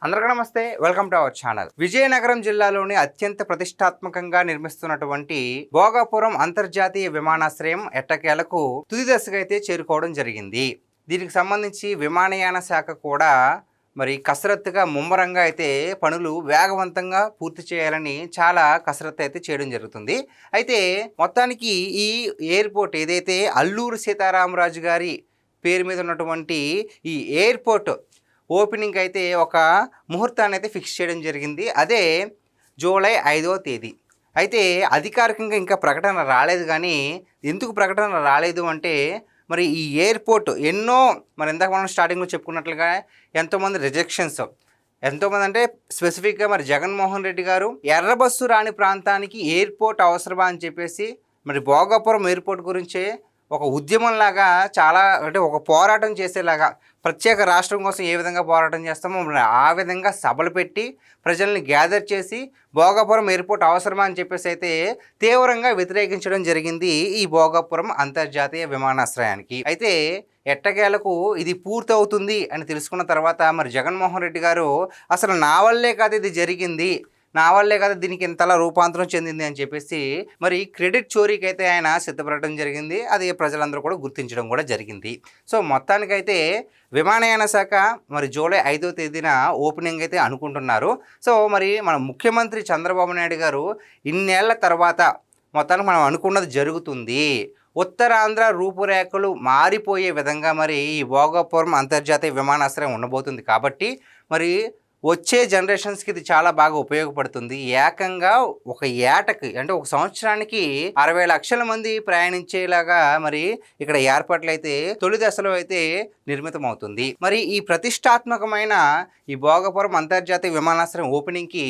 అందరికీ నమస్తే. Welcome to our channel. Vizianagaram జిల్లాలోని అత్యంత ప్రతిష్టాత్మకంగా నిర్మిస్తున్నటువంటి భోగాపురం అంతర్జాతీయ విమానాశ్రయం ఎట్టకేలకు తుది దశకు అయితే చేరుకోవడం జరిగింది. దీనికి సంబంధించి విమానయాన శాఖ కూడా కసరత్తుగా ముమ్మరంగా అయితే పనులు వేగవంతంగా పూర్తి చేయాలని చాలా కసరత్తు అయితే చేయడం జరుగుతుంది. అయితే మొత్తానికి ఈ ఎయిర్పోర్ట్ ఏదైతే అల్లూరు సీతారామరాజు గారి పేరు మీద ఉన్నటువంటి ఈ ఎయిర్పోర్ట్ ఓపెనింగ్ అయితే ఒక ముహూర్తాన్ని అయితే ఫిక్స్ చేయడం జరిగింది. అదే జూలై 5వ తేదీ. అయితే అధికారికంగా ఇంకా ప్రకటన రాలేదు. కానీ ఎందుకు ప్రకటన రాలేదు అంటే ఈ ఎయిర్పోర్ట్ ఎన్నో ఇందాక మనం స్టార్టింగ్లో చెప్పుకున్నట్లుగా ఎంతోమంది రిజెక్షన్స్, ఎంతోమంది అంటే స్పెసిఫిక్గా జగన్మోహన్ రెడ్డి గారు ఎర్రబస్సు రాని ప్రాంతానికి ఎయిర్పోర్ట్ అవసరమా అని చెప్పేసి భోగాపురం ఎయిర్పోర్ట్ గురించే ఒక ఉద్యమంలాగా చాలా అంటే ఒక పోరాటం చేసేలాగా ప్రత్యేక రాష్ట్రం కోసం ఏ విధంగా పోరాటం చేస్తామో ఆ విధంగా సభలు పెట్టి ప్రజల్ని గ్యాదర్ చేసి భోగాపురం ఎయిర్పోర్ట్ అవసరమా అని చెప్పేసి అయితే తీవ్రంగా వ్యతిరేకించడం జరిగింది ఈ భోగాపురం అంతర్జాతీయ విమానాశ్రయానికి. అయితే ఎట్టకేలకు ఇది పూర్తవుతుంది అని తెలుసుకున్న తర్వాత జగన్మోహన్ రెడ్డి గారు అసలు నా వల్లే కాదు ఇది జరిగింది, నా వల్లే కదా దీనికి ఇంతలా రూపాంతరం చెందింది అని చెప్పేసి క్రెడిట్ చోరీకి అయితే ఆయన సిద్ధపడటం జరిగింది. అది ప్రజలందరూ కూడా గుర్తించడం కూడా జరిగింది. సో మొత్తానికైతే విమానయాన శాఖ జూలై 5వ తేదీన ఓపెనింగ్ అయితే అనుకుంటున్నారు. సో మన ముఖ్యమంత్రి చంద్రబాబు నాయుడు గారు ఇన్నేళ్ల తర్వాత మొత్తానికి మనం అనుకున్నది జరుగుతుంది. ఉత్తరాంధ్ర రూపురేఖలు మారిపోయే విధంగా ఈ భోగాపురం అంతర్జాతీయ విమానాశ్రయం ఉండబోతుంది. కాబట్టి వచ్చే జనరేషన్స్కి ఇది చాలా బాగా ఉపయోగపడుతుంది. ఏకంగా ఒక ఏటకి అంటే ఒక సంవత్సరానికి 60 లక్షల మంది ప్రయాణించేలాగా ఇక్కడ ఏర్పాట్లు అయితే తొలి దశలో అయితే నిర్మితం అవుతుంది. ఈ ప్రతిష్టాత్మకమైన ఈ భోగాపురం అంతర్జాతీయ విమానాశ్రయం ఓపెనింగ్కి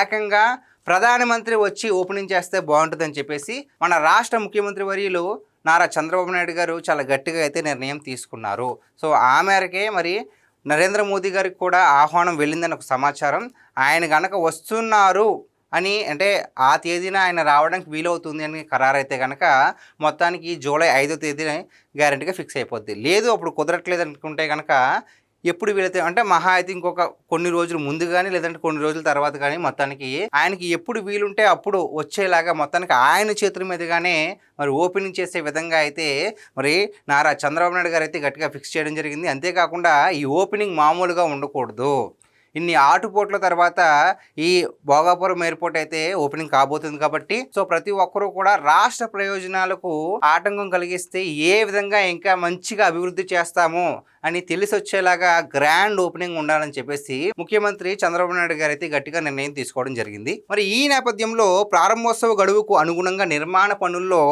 ఏకంగా ప్రధానమంత్రి వచ్చి ఓపెనింగ్ చేస్తే బాగుంటుందని చెప్పేసి మన రాష్ట్ర ముఖ్యమంత్రి వర్యులు నారా చంద్రబాబు నాయుడు గారు చాలా గట్టిగా అయితే నిర్ణయం తీసుకున్నారు. సో ఆ మేరకే నరేంద్ర మోదీ గారికి కూడా ఆహ్వానం వెళ్ళిందని ఒక సమాచారం. ఆయన కనుక వస్తున్నారు అని అంటే ఆ తేదీన ఆయన రావడానికి వీలవుతుంది అని ఖరారైతే కనుక మొత్తానికి జూలై 5వ తేదీన గ్యారెంటీగా ఫిక్స్ అయిపోద్ది. లేదు అప్పుడు కుదరట్లేదు అనుకుంటే కనుక ఎప్పుడు వీలైతే అంటే మహా అయితే ఇంకొక కొన్ని రోజులు ముందు కానీ లేదంటే కొన్ని రోజుల తర్వాత కానీ మొత్తానికి ఆయనకి ఎప్పుడు వీలుంటే అప్పుడు వచ్చేలాగా మొత్తానికి ఆయన చేతుల మీదుగానే ఓపెనింగ్ చేసే విధంగా అయితే నారా చంద్రబాబు నాయుడు గారు అయితే గట్టిగా ఫిక్స్ చేయడం జరిగింది. అంతేకాకుండా ఈ ఓపెనింగ్ మామూలుగా ఉండకూడదు. ఇన్ని ఆటుపోట్ల తర్వాత ఈ భోగాపురం ఎయిర్పోర్ట్ అయితే ఓపెనింగ్ కాబోతుంది. కాబట్టి సో ప్రతి ఒక్కరూ కూడా రాష్ట్ర ప్రయోజనాలకు ఆటంకం కలిగిస్తే ఏ విధంగా ఇంకా మంచిగా అభివృద్ధి చేస్తాము అని తెలిసి వచ్చేలాగా గ్రాండ్ ఓపెనింగ్ ఉండాలని చెప్పేసి ముఖ్యమంత్రి చంద్రబాబు నాయుడు గారు అయితే గట్టిగా నిర్ణయం తీసుకోవడం జరిగింది. ఈ నేపథ్యంలో ప్రారంభోత్సవ గడువుకు అనుగుణంగా నిర్మాణ పనుల్లో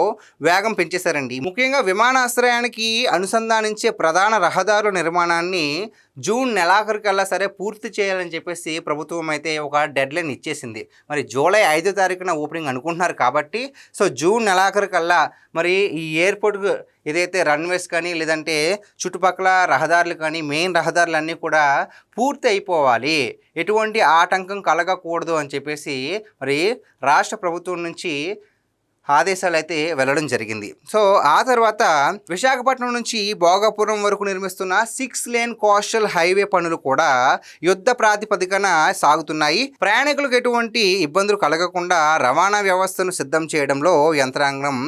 వేగం పెంచేశారండి. ముఖ్యంగా విమానాశ్రయానికి అనుసంధానించే ప్రధాన రహదారుల నిర్మాణాన్ని జూన్ నెలాఖరుకల్లా సరే పూర్తి చేయాలని చెప్పేసి ప్రభుత్వం అయితే ఒక డెడ్ లైన్ ఇచ్చేసింది. జూలై 5వ తారీఖున ఓపెనింగ్ అనుకుంటున్నారు. కాబట్టి సో జూన్ నెలాఖరుకల్లా ఈ ఎయిర్పోర్ట్కు ఏదైతే రన్వేస్ కానీ లేదంటే చుట్టుపక్కల రహదారులు కానీ మెయిన్ రహదారులన్నీ కూడా పూర్తి అయిపోవాలి, ఎటువంటి ఆటంకం కలగకూడదు అని చెప్పేసి రాష్ట్ర ప్రభుత్వం నుంచి ఆదేశాలు అయితే వెళ్ళడం జరిగింది. సో ఆ తర్వాత విశాఖపట్నం నుంచి భోగాపురం వరకు నిర్మిస్తున్న 6 లేన్ కోస్టల్ హైవే పనులు కూడా యుద్ధ ప్రాతిపదికన సాగుతున్నాయి. ప్రయాణికులకు ఎటువంటి ఇబ్బందులు కలగకుండా రవాణా వ్యవస్థను సిద్ధం చేయడంలో యంత్రాంగం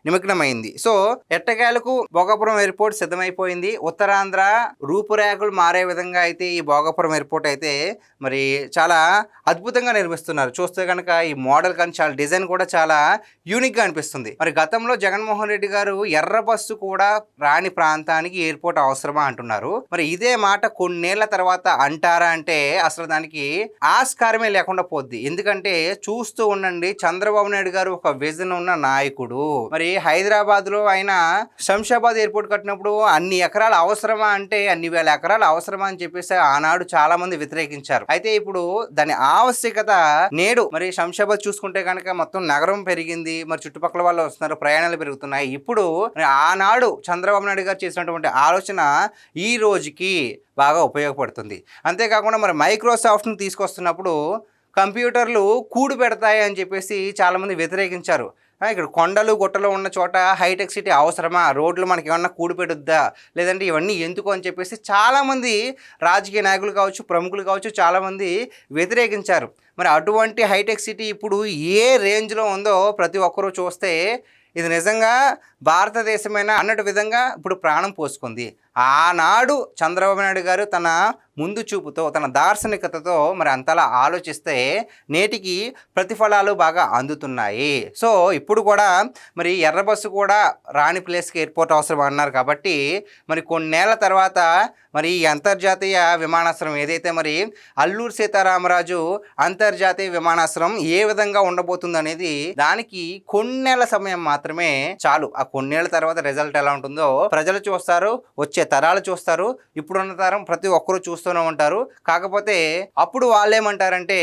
నిమగ్నమైంది. సో ఎట్టకేలకు భోగాపురం ఎయిర్పోర్ట్ సిద్ధమైపోయింది. ఉత్తరాంధ్ర రూపురేఖలు మారే విధంగా అయితే ఈ భోగాపురం ఎయిర్పోర్ట్ అయితే చాలా అద్భుతంగా నిర్మిస్తున్నారు. చూస్తే కనుక ఈ మోడల్ కానీ చాలా డిజైన్ కూడా చాలా యూనిక్గా అనిపిస్తుంది. గతంలో జగన్మోహన్ రెడ్డి గారు ఎర్ర బస్సు కూడా రాని ప్రాంతానికి ఎయిర్పోర్ట్ అవసరమా అంటున్నారు. ఇదే మాట కొన్నేళ్ల తర్వాత అంటారా అంటే అసలు దానికి ఆస్కారమే లేకుండా పోద్ది. ఎందుకంటే చూస్తూ ఉండండి, చంద్రబాబు నాయుడు గారు ఒక విజన్ ఉన్న నాయకుడు. హైదరాబాద్ లో ఆయన శంషాబాద్ ఎయిర్పోర్ట్ కట్టినప్పుడు అన్ని ఎకరాలు అవసరమా అంటే అన్ని వేల ఎకరాలు అవసరమా అని చెప్పేసి ఆనాడు చాలా మంది వ్యతిరేకించారు. అయితే ఇప్పుడు దాని ఆవశ్యకత నేడు శంషాబాద్ చూసుకుంటే కనుక మొత్తం నగరం పెరిగింది, చుట్టుపక్కల వాళ్ళు వస్తున్నారు, ప్రయాణాలు పెరుగుతున్నాయి. ఇప్పుడు ఆనాడు చంద్రబాబు నాయుడు గారు చేసినటువంటి ఆలోచన ఈ రోజుకి బాగా ఉపయోగపడుతుంది. అంతేకాకుండా మైక్రోసాఫ్ట్ని తీసుకొస్తున్నప్పుడు కంప్యూటర్లు కూడు పెడతాయి అని చెప్పేసి చాలామంది వ్యతిరేకించారు. ఇక్కడ కొండలు గుట్టలు ఉన్న చోట హైటెక్ సిటీ అవసరమా, రోడ్లు మనకి ఏమన్నా కూడిపెడుద్దా, లేదంటే ఇవన్నీ ఎందుకు అని చెప్పేసి చాలామంది రాజకీయ నాయకులు కావచ్చు, ప్రముఖులు కావచ్చు, చాలామంది వ్యతిరేకించారు. మరి అటువంటి హైటెక్ సిటీ ఇప్పుడు ఏ రేంజ్లో ఉందో ప్రతి ఒక్కరూ చూస్తే ఇది నిజంగా భారతదేశమైనా అన్నట్టు విధంగా ఇప్పుడు ప్రాణం పోసుకుంది. ఆనాడు చంద్రబాబు నాయుడు గారు తన ముందు చూపుతో, తన దార్శనికతతో మరి అంతలా ఆలోచిస్తే నేటికి ప్రతిఫలాలు బాగా అందుతున్నాయి. సో ఇప్పుడు కూడా మరి ఎర్ర బస్సు కూడా రాని ప్లేస్కి ఎయిర్పోర్ట్ అవసరం అన్నారు కాబట్టి మరి కొన్నేళ్ల తర్వాత మరి ఈ అంతర్జాతీయ విమానాశ్రయం ఏదైతే మరి అల్లూరు సీతారామరాజు అంతర్జాతీయ విమానాశ్రయం ఏ విధంగా ఉండబోతుంది అనేది దానికి కొన్నేళ్ల సమయం మాత్రమే చాలు. ఆ కొన్నేళ్ల తర్వాత రిజల్ట్ ఎలా ఉంటుందో ప్రజలు చూస్తారు, వచ్చే తరాలు చూస్తారు, ఇప్పుడున్న తరం ప్రతి ఒక్కరూ చూస్తూనే ఉంటారు. కాకపోతే అప్పుడు వాళ్ళేమంటారంటే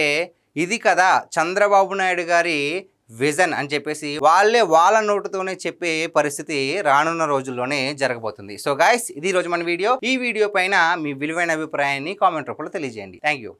ఇది కదా చంద్రబాబు నాయుడు గారి విజన్ అని చెప్పేసి వాళ్ళ నోటుతోనే చెప్పే పరిస్థితి రానున్న రోజుల్లోనే జరగబోతుంది. సో గైస్, ఇది రోజు మన వీడియో. ఈ వీడియో పైన మీ విలువైన అభిప్రాయాన్ని కామెంట్ రూపంలో తెలియజేయండి. Thank you.